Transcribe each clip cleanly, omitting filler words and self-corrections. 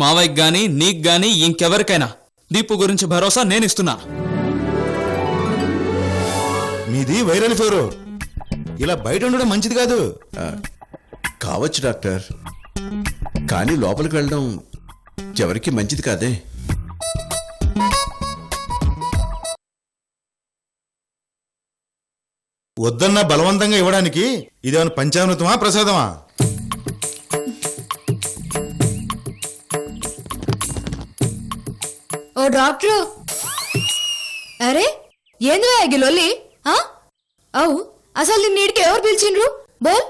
మావయ్యకి గాని నీకు గాని ఇంకెవరికైనా దీపు గురించి భరోసా నేనిస్తున్నా. మీది వైరల్ ఫీవరు, ఇలా బయట ఉండడం మంచిది కాదు. కావచ్చు డాక్టర్, కానీ లోపలికి వెళ్ళడం ఎవరికి మంచిది కాదే. వద్దన్నా బలవంతంగా ఇవ్వడానికి ఇదేమైనా పంచామృతమా ప్రసాదమా? ఓ డాక్టరు, అరే ఏంది లొల్లి? అవు అసలు నీడికి ఎవరు పిలిచిండ్రు? బోల్.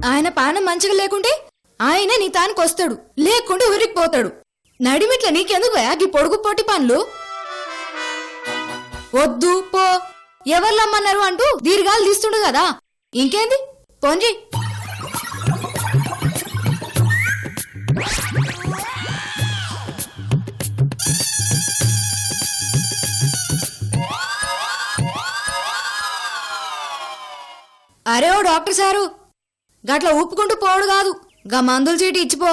ఆయన పానం మంచిగా లేకుంటే ఆయన నీ తానికి వస్తాడు, లేకుంటే ఉరికిపోతాడు. నడిమిట్ల నీకెందుకు యాగి పొడుగు పోటీ పనులు? వద్దు పో, ఎవర్లమ్మన్నారు అంటూ దీర్ఘాలు తీస్తుండు కదా. ఇంకేంది పోంజీ. అరే ఓ డాక్టర్ సారు, గట్ల ఊపుకుంటూ పోడు కాదు, గా మందుల చీటి ఇచ్చిపో.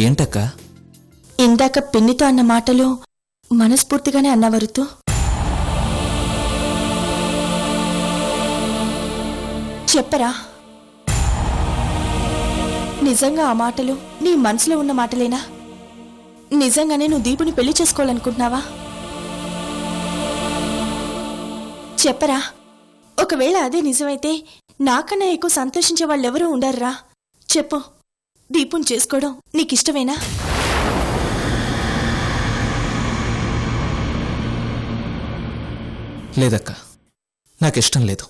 ఏంటక్క? ఇందాక పిన్నితో అన్న మాటలు మనస్ఫూర్తిగానే అన్నవరుతూ. చెప్పరా, నిజంగా ఆ మాటలు నీ మనసులో ఉన్న మాటలేనా? నిజంగానే నువ్వు దీపుని పెళ్లి చేసుకోవాలనుకుంటున్నావా? చెప్పరా. ఒకవేళ అదే నిజమైతే నాకన్నా ఎక్కువ సంతోషించే వాళ్ళెవరూ ఉండర్రా. చెప్పు, దీపుని చేసుకోవడం నీకిష్టమేనా? లేదక్క, నాకిష్టం లేదు.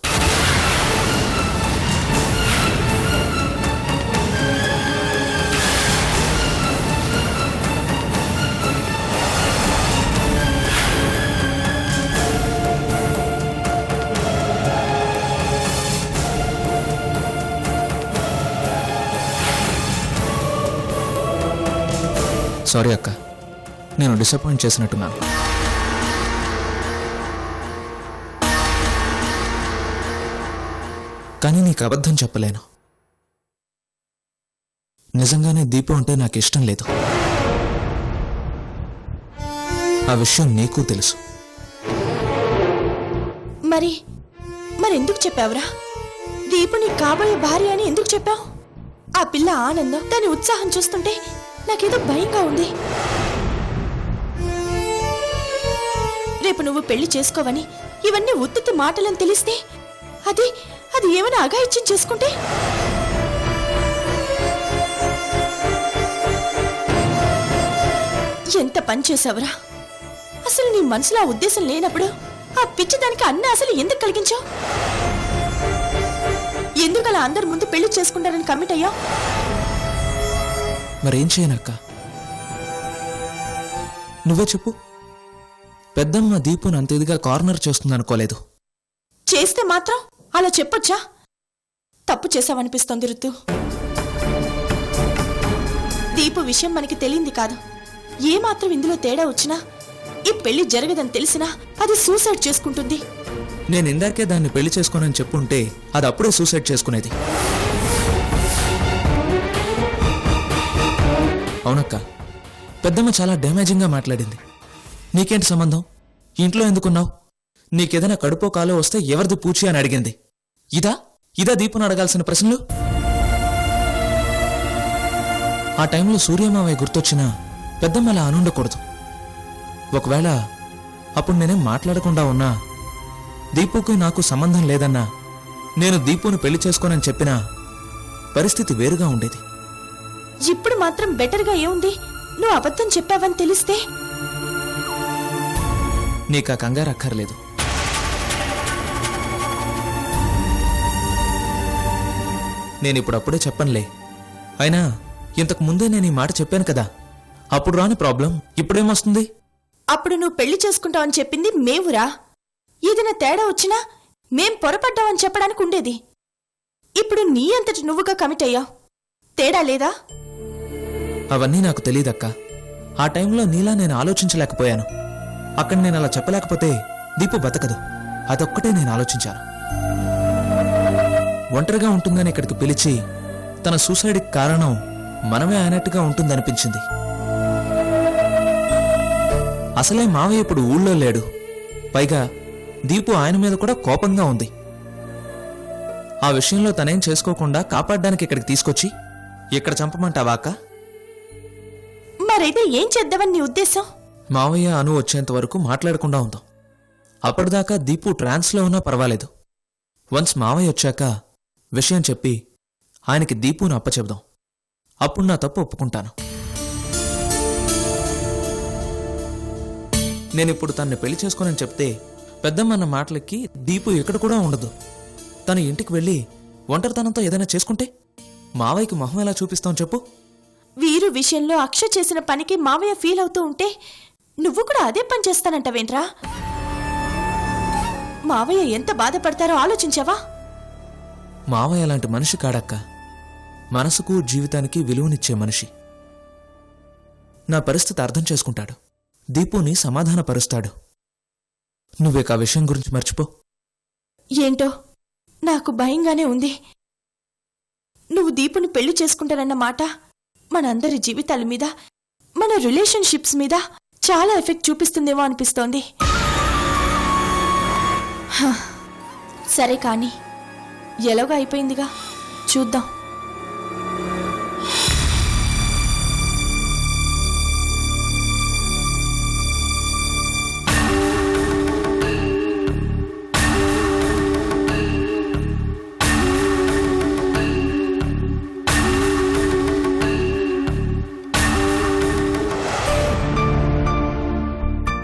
సారీ అక్క, నేను డిసప్పాయింట్ చేసినట్టున్నాను. కానీ నీకు అబద్ధం చెప్పలేను. నిజంగానే దీపు అంటే నాకు ఇష్టం లేదు. ఆ విషయం నీకు తెలుసు. మరెందుకు చెప్పావురా? దీపు నీ కాబోయే భార్య అని ఎందుకు చెప్పావు? ఆ పిల్ల ఆనందం, దాని ఉత్సాహం చూస్తుంటే నాకేదో భయంగా ఉంది. రేపు నువ్వు పెళ్లి చేసుకోవని ఇవన్నీ ఉత్తుత్తి మాటలని తెలిస్తే అది ఏమైనా అఘాయిత్యం చేసుకుంటే? ఎంత పని చేసావురా? అసలు నీ మనసులో ఆ ఉద్దేశం లేనప్పుడు ఆ పిచ్చి దానికి అన్న అసలు ఎందుకు కలిగించావు? ఎందుకలా అందరి ముందు పెళ్లి చేసుకుంటారని కమిట్ అయ్యావు? మరేం చేయనక్క, నువ్వే చెప్పు. పెద్దమ్మ దీపుని అంత ఇదిగా కార్నర్ చేస్తుందనుకోలేదు. చేస్తే మాత్రం అలా చెప్పొచ్చా? తప్పు చేశావనిపిస్తోంది రుతు. దీపు విషయం మనకి తెలియంది కాదు. ఏమాత్రం ఇందులో తేడా వచ్చినా, ఈ పెళ్లి జరగదని తెలిసినా అది సూసైడ్ చేసుకుంటుంది. నేను ఇందాకే దాన్ని పెళ్లి చేసుకోనని చెప్పుంటే అది అప్పుడే సూసైడ్ చేసుకునేది. అవునక్క, పెద్దమ్మ చాలా డ్యామేజింగ్గా మాట్లాడింది. నీకేంటి సంబంధం? ఇంట్లో ఎందుకున్నావు? నీకేదైనా కడుపో కాలో వస్తే ఎవరిది పూచి అని అడిగింది. ఇదా దీపును అడగాల్సిన ప్రశ్నలు? ఆ టైంలో సూర్యమావయ్య గుర్తొచ్చినా పెద్దమ్మ అలా అనుండకూడదు. ఒకవేళ అప్పుడు నేనేం మాట్లాడకుండా ఉన్నా, దీపుకు నాకు సంబంధం లేదన్నా, నేను దీపును పెళ్లి చేసుకోనని చెప్పినా పరిస్థితి వేరుగా ఉండేది. ఇప్పుడు మాత్రం బెటర్గా ఏముంది? నువ్వు అబద్ధం చెప్పావని తెలిస్తే? నీకా కంగారు అక్కర్లేదు. నేనిప్పుడప్పుడే చెప్పనులే. అయినా ఇంతకు ముందే నేను ఈ మాట చెప్పాను కదా. అప్పుడు రాని ప్రాబ్లం ఇప్పుడేమొస్తుంది? అప్పుడు నువ్వు పెళ్లి చేసుకుంటావని చెప్పింది మేవురా. ఏదైనా తేడా వచ్చినా మేం పొరపడ్డావని చెప్పడానికి ఉండేది. ఇప్పుడు నీ అంతటి నువ్వుగా కమిట్ అయ్యావు. తేడా లేదా? అవన్నీ నాకు తెలీదక్క. ఆ టైంలో నీలా నేను ఆలోచించలేకపోయాను. అక్కడ నేను అలా చెప్పలేకపోతే దీపు బతకదు. అదొక్కటే నేను ఆలోచించాను. ఒంటరిగా ఉంటుందని ఇక్కడికి పిలిచి తన సూసైడ్కి కారణం మనమే అయినట్టుగా ఉంటుందనిపించింది. అసలే మావయ్య ఇప్పుడు ఊళ్ళో లేడు. పైగా దీపు ఆయన మీద కూడా కోపంగా ఉంది. ఆ విషయంలో తనేం చేసుకోకుండా కాపాడడానికి ఇక్కడికి తీసుకొచ్చి ఇక్కడ చంపమంటావా అక్క? మరైతే ఏం చేద్దామని నీ ఉద్దేశం? మావయ్య అను వచ్చేంత వరకు మాట్లాడకుండా ఉందాం. అప్పటిదాకా దీపు ట్రాన్స్లో ఉన్నా పర్వాలేదు. వన్స్ మావయ్య వచ్చాక విషయం చెప్పి ఆయనకి దీపును అప్పచెబుదాం. అప్పుడు నా తప్పు ఒప్పుకుంటాను. నేనిప్పుడు తన్ని పెళ్లి చేసుకోనని చెప్తే పెద్దమ్మన్న మాటలకి దీపు ఇక్కడ కూడా ఉండదు. తను ఇంటికి వెళ్ళి ఒంటరితనంతో ఏదైనా చేసుకుంటే మావయ్యకి మొహం ఎలా చూపిస్తాం చెప్పు? వీరు విషయంలో అక్ష చేసిన పనికి మావయ్య ఫీల్ అవుతూ ఉంటే నువ్వు కూడా అదే పని చేస్తానంటవేంట్రా? మావయ్య ఎంత బాధపడతారో ఆలోచించావా? మావయ్య అలాంటి మనిషి కాడక్క. మనసుకు జీవితానికి విలువనిచ్చే మనిషి. నా పరిస్థితి అర్థం చేసుకుంటాడు. దీపుని సమాధానపరుస్తాడు. నువ్వేక ఆ విషయం గురించి మర్చిపో. ఏంటో నాకు భయంగానే ఉంది. నువ్వు దీపుని పెళ్లి చేసుకుంటానన్న మాట మనందరి జీవితాల మీద, మన రిలేషన్షిప్స్ మీద చాలా ఎఫెక్ట్ చూపిస్తుందేమో అనిపిస్తోంది. సరే కానీ ఎలాగో అయిపోయిందిగా, చూద్దాం.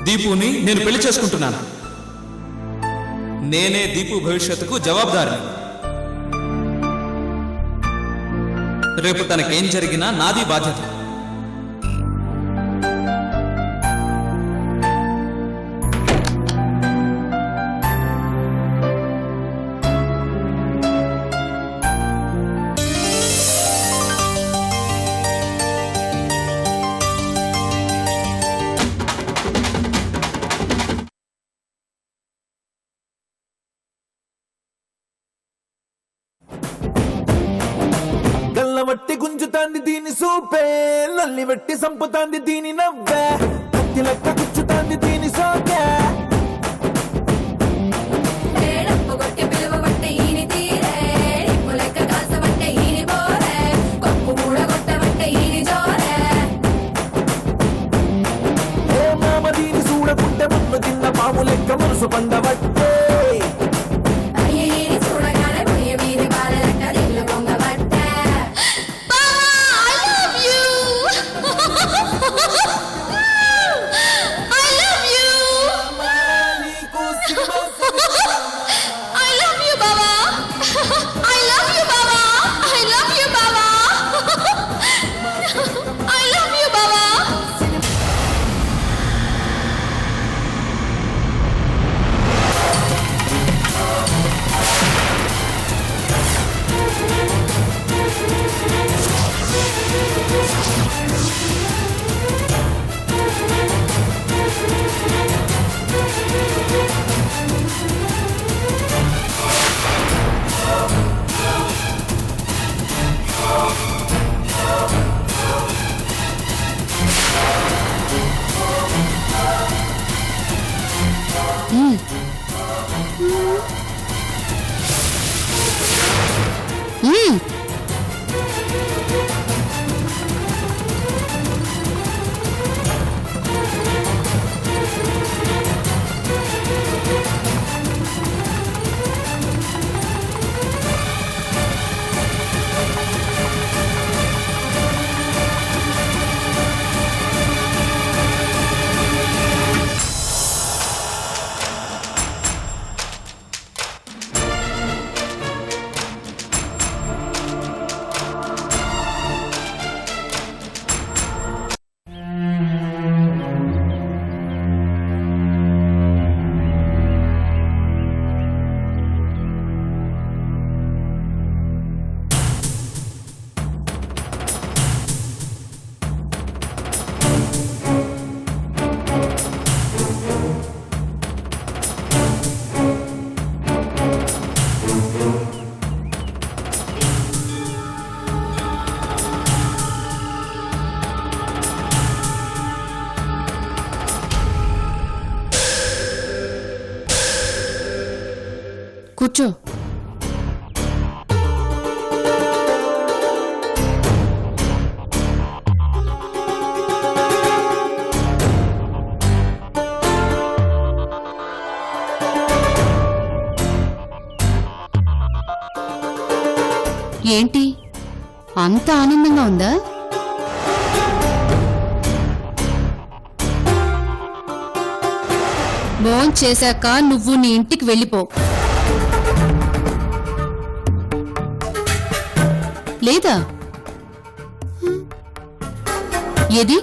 దీపుని నేను పెళ్లి చేసుకుంటున్నాను. నేనే దీపు భవిష్యత్తుకు జవాబుదారిని. రేపు తనకేం జరిగినా నాది బాధ్యత. గల్లవట్టి గుంజుతాంది దీని సూపే, నల్లి వెట్టి సంపుతాంది దీని నవ్వే, కత్తి లెక్క గుచ్చుతాంది దీని సోకే. ఓ మామ దీని చూడకుంటే మన్ను తిన్న పాము లెక్క మనసు పండబట్టే. కూర్చో. ఏంటి అంత ఆనందంగా ఉందా? భోం చేశాక నువ్వు నీ ఇంటికి వెళ్ళిపో. లేదా ఏది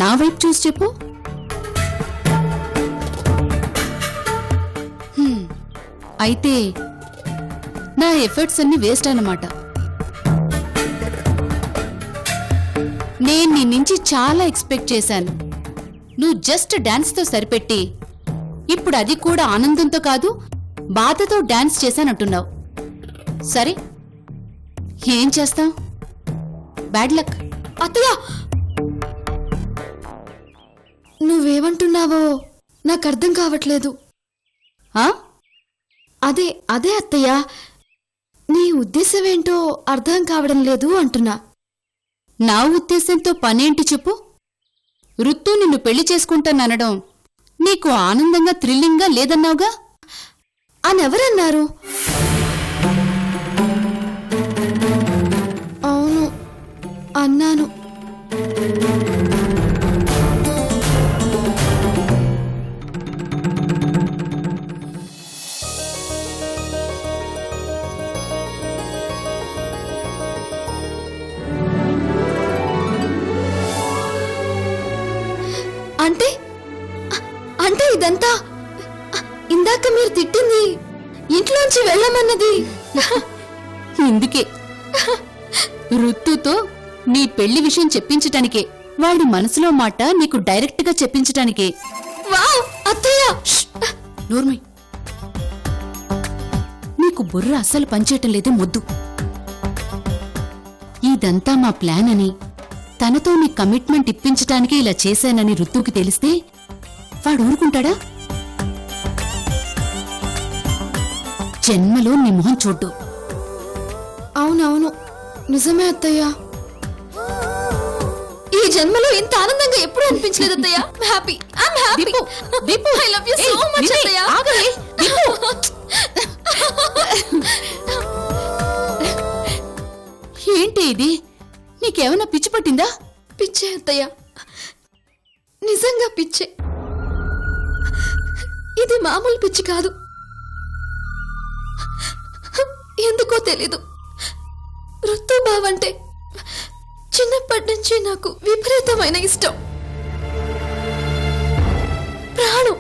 నా వైపు చూసి చెప్పు. అయితే నా ఎఫర్ట్స్ అన్ని వేస్ట్ అన్నమాట. నేను నీ నుంచి చాలా ఎక్స్పెక్ట్ చేశాను. నువ్వు జస్ట్ డాన్స్తో సరిపెట్టి ఇప్పుడు అది కూడా ఆనందంతో కాదు బాధతో డాన్స్ చేశానంటున్నావు. సరే ఏం చేస్తాం? Bad luck. అత్తయ్య, నువ్వేమంటున్నావో నాకు అర్థం కావట్లేదు. ఆ? అదే అదే అత్తయ్య, నీ ఉద్దేశం ఏంటో అర్థం కావడం లేదు అంటున్నా. నా ఉద్దేశంతో పనేంటి చెప్పు. రుత్తు నిన్ను పెళ్లి చేసుకుంటాననడం నీకు ఆనందంగా థ్రిల్లింగ్గా లేదన్నావుగా. అనెవరన్నారు? అవును, అన్నాను. అంటే అంటే ఇదంతా ఇందాక మీరు తిట్టింది, ఇంట్లోంచి వెళ్ళమన్నది ఇందుకే రుత్తుతో నీ పెళ్లి విషయం చెప్పించటానికే. వాడి మనసులో మాట నీకు డైరెక్ట్ గా చెప్పించటానికే. వావ్ అత్తయ్య, నోర్మై, నీకు బుర్ర అస్సలు పనిచేయటం లేదే మొద్దు. ఇదంతా మా ప్లాన్ అని, తనతో నీ కమిట్మెంట్ ఇప్పించటానికే ఇలా చేశానని రుత్తుకి తెలిస్తే వాడు ఊరుకుంటాడా? జన్మలో నీ మొహం చూడ్డు. అవునవును, నిజమే అత్తయ్య. ఈ జన్మలో ఇంత ఆనందంగా ఎప్పుడు అనిపించలేదు అత్తయ్య. Happy, I'm happy. Deepu, I love you so much అత్తయ్య. ఆగవే, దీపు. ఏంటి ఇది? నీకేమైనా పిచ్చి పట్టిందా? పిచ్చే అత్తయ్య, నిజంగా పిచ్చే. ఇది మామూలు పిచ్చి కాదు. ఎందుకో తెలీదు, రుత్తు బావంటే చిన్నప్పటి నుంచి నాకు విపరీతమైన ఇష్టం. ప్రాణం,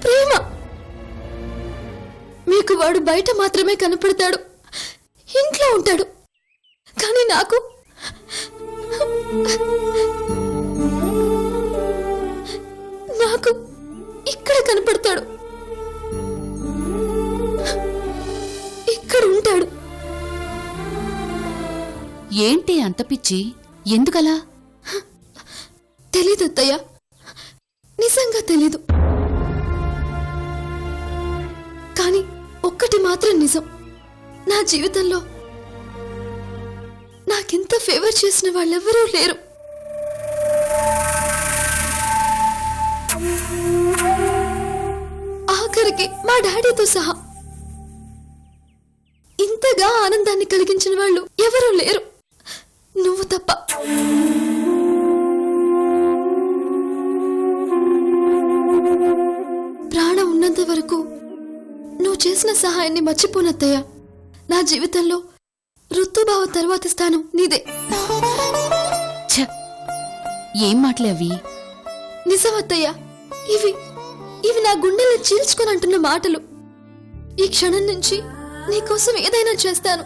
ప్రేమ. మీకు వాడు బయట మాత్రమే కనపడతాడు, ఇంట్లో ఉంటాడు. కానీ నాకు నాకు ఇక్కడ కనపడతాడు, ఇక్కడ ఉంటాడు. ఏంటి అంత పిచ్చి? ఎందుకలా? తెలీదు అత్తయ్య, నిజంగా తెలీదు. కానీ ఒక్కటి మాత్రం నిజం, నా జీవితంలో నాకింత ఫేవర్ చేసిన వాళ్ళెవరూ లేరు. ఆఖరికి మా డాడీతో సహా ఇంతగా ఆనందాన్ని కలిగించిన వాళ్ళు ఎవరూ లేరు, నువ్వు తప్ప. ప్రాణం ఉన్నంత వరకు నువ్వు చేసిన సహాయాన్ని మర్చిపోనత్తయ్య. నా జీవితంలో ఋతుబావ తర్వాతి స్థానం నీదే. ఛ! ఏం మాటలే అవి? నిజమత్తయ్య, ఇవి ఇవి నా గుండెల్ని చీల్చుకొని అంటున్న మాటలు. ఈ క్షణం నుంచి నీకోసం ఏదైనా చేస్తాను.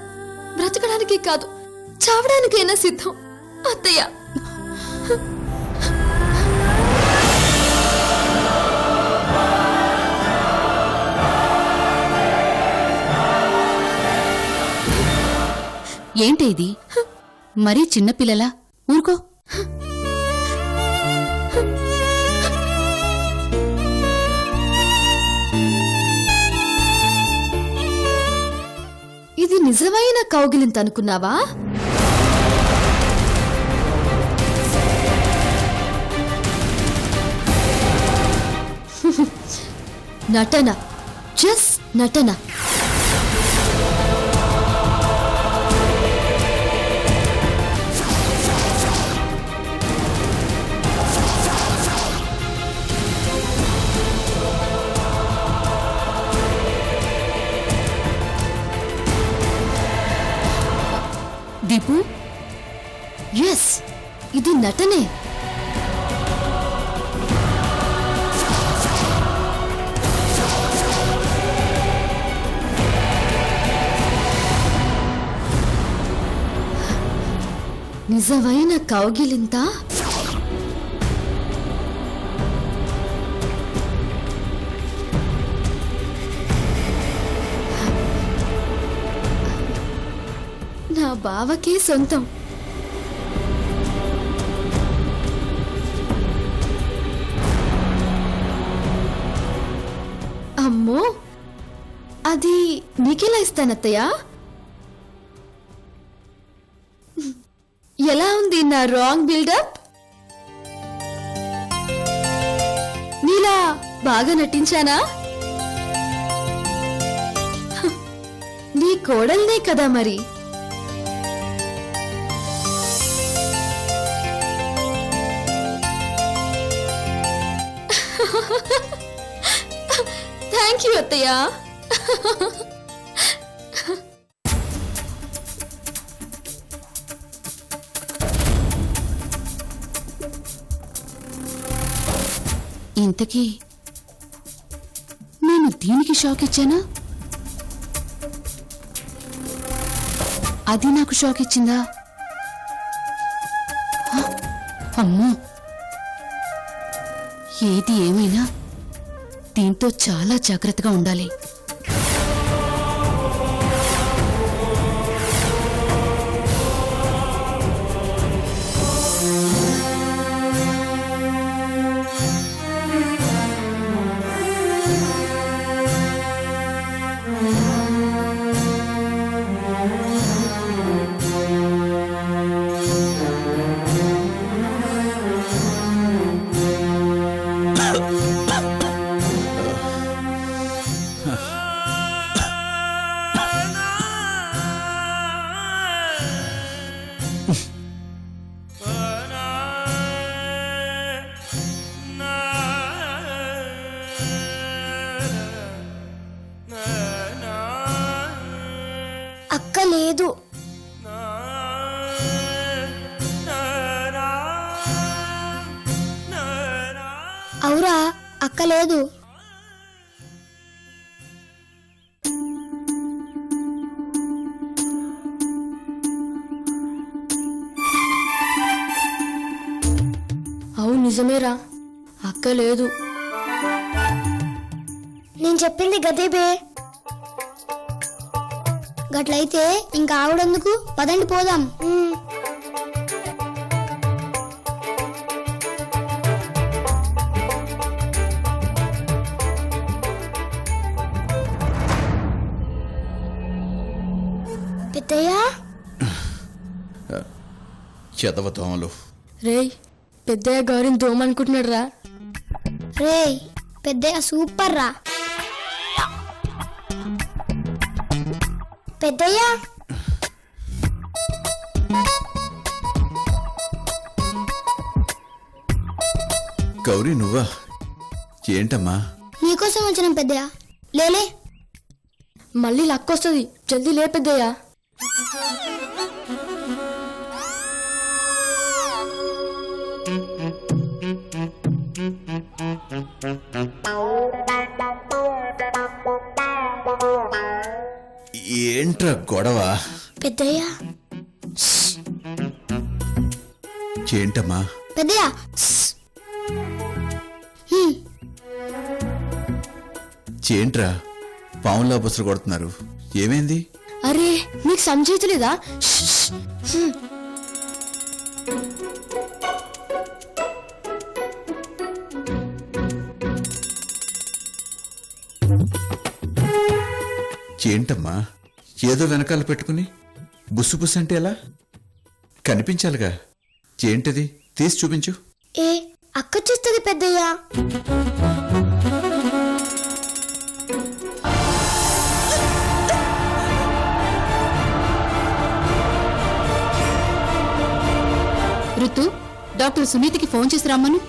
బ్రతకడానికి కాదు, చావడానికైనా సిద్ధం అత్తయ్య. ఏంటి ఇది? మరీ చిన్నపిల్లలా? ఊరుకో. ఇది నిజమైన కౌగిలింత అనుకున్నావా? నటన, జస్ట్ నటన. దీపు, ఎస్, ఇది నటనే. నిజమైన కౌగిలింత నా బావకే సొంతం. అమ్మో, అది నీకెలా ఇస్తానత్తయ్యా? ఎలా ఉంది నా రాంగ్ బిల్డప్? నీలా బాగా నటించానా? నీ కోడల్నే కదా మరి. థ్యాంక్ యూ అత్తయ్య. ఇంతకీ నేను దీనికి షాక్ ఇచ్చానా? అది నాకు షాక్ ఇచ్చిందా? హ! అమ్మో, ఏది ఏమైనా దీంతో చాలా జాగ్రత్తగా ఉండాలి. అక్క లేదు. అవురా, అక్క లేదు. అవును, నిజమేరా, అక్క లేదు. నేను చెప్పింది గదేబే. గట్లయితే ఇంకా ఆవిడెందుకు? పదండి పోదాం. పెద్దయ్య చెదవ దోమలు. రేయ్ పెద్దయ్య గౌరీని దోమనుకుంటున్నాడు రా. రేయ్ పెద్దయ్య సూపర్ రా. పెద్దయ్య గౌరీ నువ్వా? ఏంటమ్మా? నీకోసం వచ్చిన పెద్దయ్య. లేలే. మళ్ళీ లక్కొస్తుంది, జల్దీ లే పెద్దయ్య. ఏంట్రా గొడవ? పెద్దయ్య ఏంటమ్మా? పెద్దయ్య ఏంట్రా పావులా బుసలు కొడుతున్నారు? ఏమైంది? అరే నీకు సంచేతలేదా? ఏంటమ్మా ఏదో వెనకాల పెట్టుకుని బుస్సు బుస్సు అంటే ఎలా? కనిపించాలిగా. ఏంటది? తీసి చూపించు. ఏ అక్క చేస్తుంది పెద్దయ్య. ఋతు డాక్టర్ సునీతికి ఫోన్ చేసి రమ్మను.